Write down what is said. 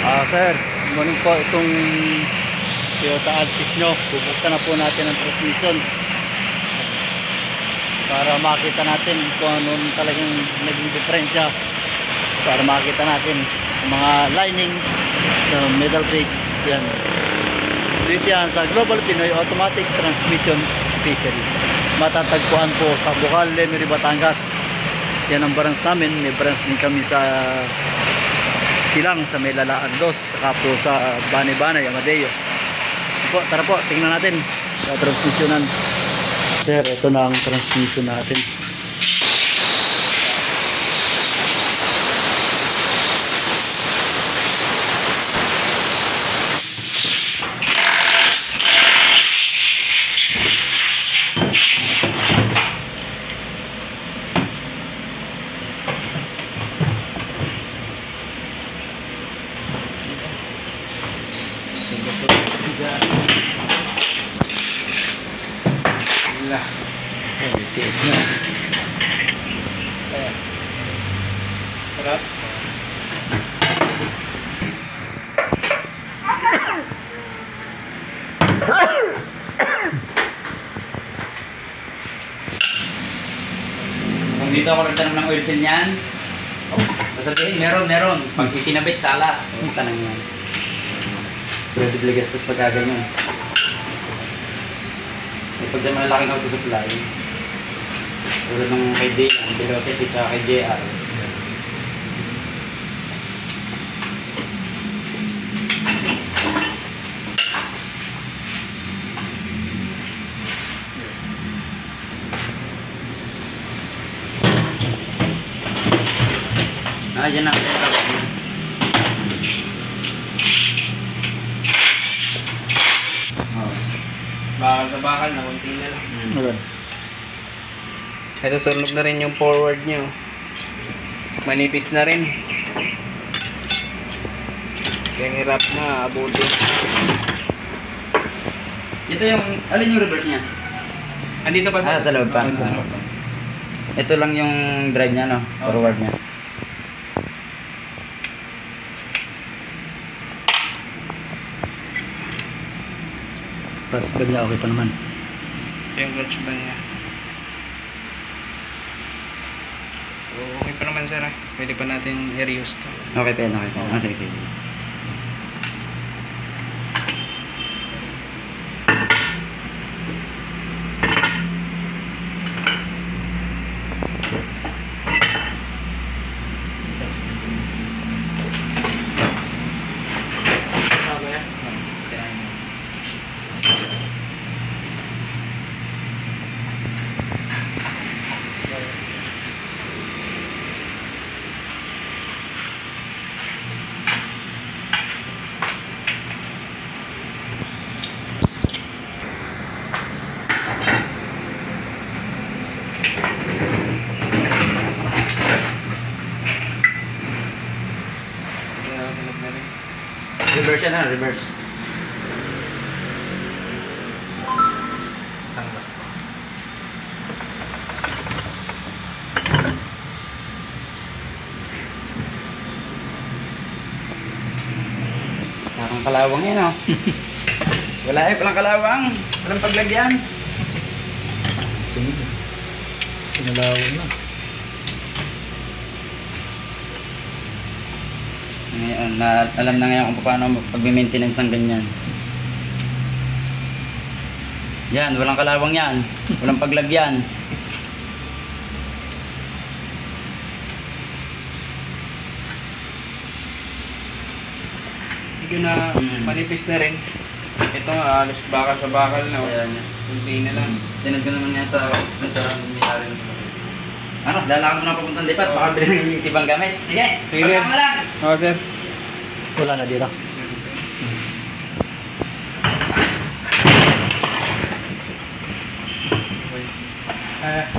Sir, morning po. Itong Toyota Altis nyo, bubuksan na po natin ang transmission para makita natin kung anong talagang naging diferensya, para makita natin mga lining sa metal brakes. Yan, dito yan sa Global Pinoy Automatic Transmission Specialist. Matatagpuan po sa Bocal, Lemery, Batangas. Yan ang branch namin. May branch din kami sa Silang, sa Melalaan 2, saka po sa Bani-Bani, Amadeo. Po, tara po, tingnan natin sa transmissionan. Sir, ito na ang transmission natin. Tiit na. Sarap. Kung dito ako nagtanong ng oil seal niyan, sasabihin, meron. Pag itinabit, sala. Tanang yan. Pero bibligastos pagkaganyan. Pag sa malalaking auto supply, tulad ng kay Dayan, Velocity, at kay JR. Yan na. Bakal sa bakal na, kunti na lang. Okay. Ito, sunog na rin yung forward nyo. Manipis na rin. Kaya hirap na, abutin. Ito yung, alin yung reverse niya? Andito pa Sa loob pa. Ito lang yung drive niya, no? Forward niya. Plus bag niya, okay pa naman. Ito yung clutch ba niya. So, okay pa naman sir. Pwede pa natin i-reuse to. Okay pa yan, okay pa. Sige. Reverse yan, ha? Reverse. Isang ba? Parang kalawang yan, oh. Walang kalawang. Walang paglagyan. Sunod. Pinalawang na. Ngayon, alam na ngayon kung paano pag-maintenance ng ganyan. Yan, walang kalawang yan. Walang paglagyan. Medyo na manipis na rin. Ito halos bakal sa bakal na. Ayan. Kunti na lang. Sinad ko naman yan sa may-ari na sa ano, lalakad mo na papuntang lipat. Baka bilhin ng ibang gamit. Sige, Sige. pagkama lang. Oo sir. Wala na dito. Okay.